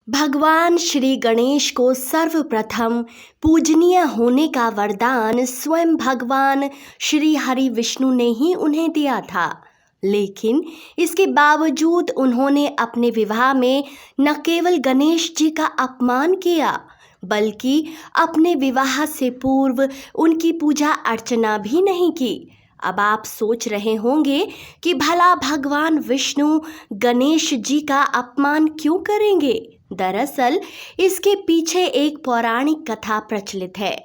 भगवान श्री गणेश को सर्वप्रथम पूजनीय होने का वरदान स्वयं भगवान श्री हरि विष्णु ने ही उन्हें दिया था। लेकिन इसके बावजूद उन्होंने अपने विवाह में न केवल गणेश जी का अपमान किया बल्कि अपने विवाह से पूर्व उनकी पूजा अर्चना भी नहीं की। अब आप सोच रहे होंगे कि भला भगवान विष्णु गणेश जी का अपमान क्यों करेंगे। दरअसल इसके पीछे एक पौराणिक कथा प्रचलित है।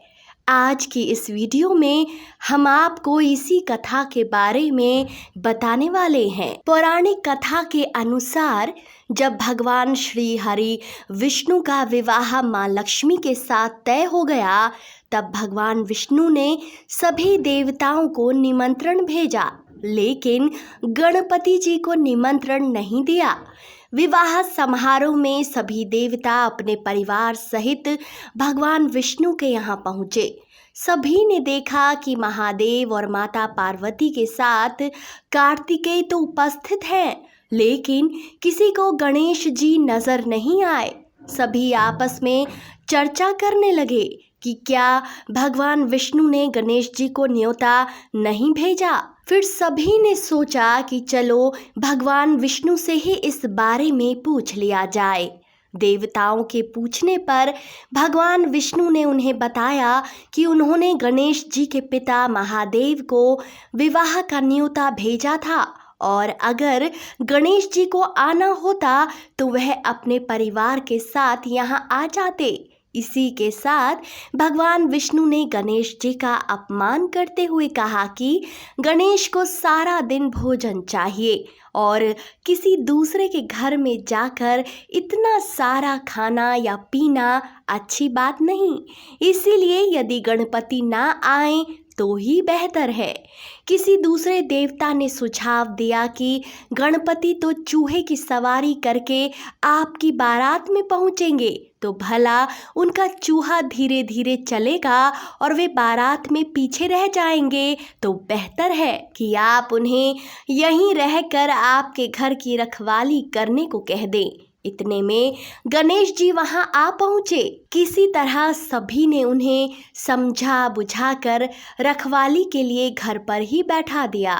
आज की इस वीडियो में हम आपको इसी कथा के बारे में बताने वाले हैं। पौराणिक कथा के अनुसार जब भगवान श्री हरि विष्णु का विवाह मां लक्ष्मी के साथ तय हो गया, तब भगवान विष्णु ने सभी देवताओं को निमंत्रण भेजा, लेकिन गणपति जी को निमंत्रण नहीं दिया। विवाह समारोह में सभी देवता अपने परिवार सहित भगवान विष्णु के यहाँ पहुँचे। सभी ने देखा कि महादेव और माता पार्वती के साथ कार्तिकेय तो उपस्थित हैं, लेकिन किसी को गणेश जी नजर नहीं आए। सभी आपस में चर्चा करने लगे कि क्या भगवान विष्णु ने गणेश जी को न्योता नहीं भेजा। फिर सभी ने सोचा कि चलो भगवान विष्णु से ही इस बारे में पूछ लिया जाए। देवताओं के पूछने पर भगवान विष्णु ने उन्हें बताया कि उन्होंने गणेश जी के पिता महादेव को विवाह का न्योता भेजा था और अगर गणेश जी को आना होता तो वह अपने परिवार के साथ यहाँ आ जाते। इसी के साथ भगवान विष्णु ने गणेश जी का अपमान करते हुए कहा कि गणेश को सारा दिन भोजन चाहिए और किसी दूसरे के घर में जाकर इतना सारा खाना या पीना अच्छी बात नहीं। इसीलिए यदि गणपति ना आए तो ही बेहतर है। किसी दूसरे देवता ने सुझाव दिया कि गणपति तो चूहे की सवारी करके आपकी बारात में पहुंचेंगे, तो भला उनका चूहा धीरे धीरे चलेगा और वे बारात में पीछे रह जाएंगे, तो बेहतर है कि आप उन्हें यहीं रहकर आपके घर की रखवाली करने को कह दें। इतने में गणेश जी वहां आ पहुंचे। किसी तरह सभी ने उन्हें समझा बुझाकर रखवाली के लिए घर पर ही बैठा दिया।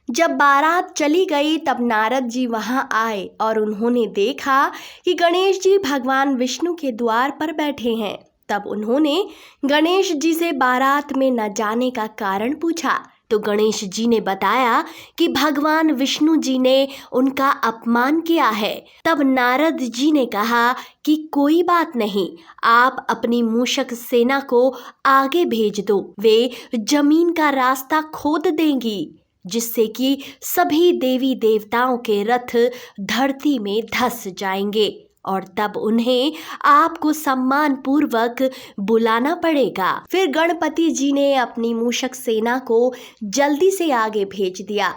जब बारात चली गई तब नारद जी वहां आए और उन्होंने देखा कि गणेश जी भगवान विष्णु के द्वार पर बैठे हैं। तब उन्होंने गणेश जी से बारात में न जाने का कारण पूछा, तो गणेश जी ने बताया कि भगवान विष्णु जी ने उनका अपमान किया है। तब नारद जी ने कहा कि कोई बात नहीं, आप अपनी मूषक सेना को आगे भेज दो, वे जमीन का रास्ता खोद देंगी जिससे कि सभी देवी देवताओं के रथ धरती में धंस जाएंगे और तब उन्हें आपको सम्मान पूर्वक बुलाना पड़ेगा। फिर गणपति जी ने अपनी मूषक सेना को जल्दी से आगे भेज दिया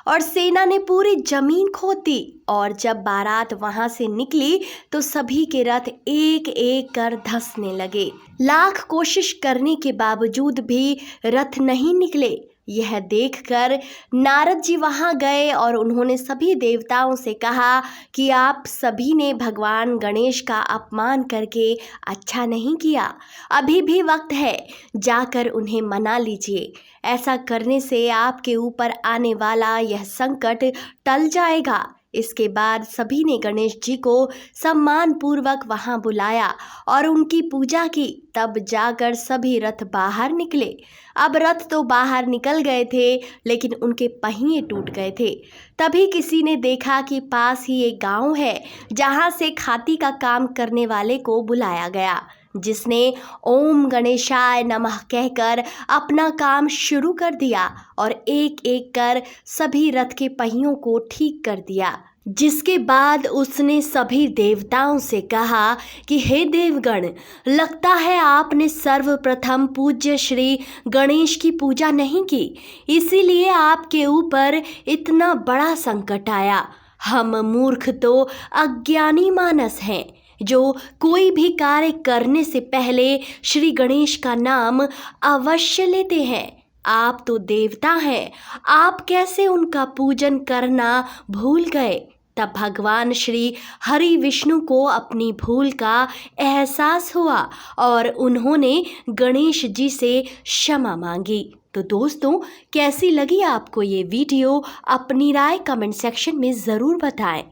और सेना ने पूरी जमीन खोद दी और जब बारात वहां से निकली तो सभी के रथ एक एक कर धंसने लगे। लाख कोशिश करने के बावजूद भी रथ नहीं निकले। यह देखकर नारद जी वहां गए और उन्होंने सभी देवताओं से कहा कि आप सभी ने भगवान गणेश का अपमान करके अच्छा नहीं किया। अभी भी वक्त है, जाकर उन्हें मना लीजिए। ऐसा करने से आपके ऊपर आने वाला यह संकट टल जाएगा। इसके बाद सभी ने गणेश जी को सम्मान पूर्वक वहां बुलाया और उनकी पूजा की। तब जाकर सभी रथ बाहर निकले। अब रथ तो बाहर निकल गए थे, लेकिन उनके पहिए टूट गए थे। तभी किसी ने देखा कि पास ही एक गांव है जहां से खाती का काम करने वाले को बुलाया गया, जिसने ओम गणेशाय नमः कहकर अपना काम शुरू कर दिया और एक एक कर सभी रथ के पहियों को ठीक कर दिया। जिसके बाद उसने सभी देवताओं से कहा कि हे देवगण, लगता है आपने सर्वप्रथम पूज्य श्री गणेश की पूजा नहीं की, इसीलिए आपके ऊपर इतना बड़ा संकट आया। हम मूर्ख तो अज्ञानी मानस हैं, जो कोई भी कार्य करने से पहले श्री गणेश का नाम अवश्य लेते हैं। आप तो देवता हैं, आप कैसे उनका पूजन करना भूल गए। तब भगवान श्री हरि विष्णु को अपनी भूल का एहसास हुआ और उन्होंने गणेश जी से क्षमा मांगी। तो दोस्तों, कैसी लगी आपको ये वीडियो? अपनी राय कमेंट सेक्शन में ज़रूर बताएं।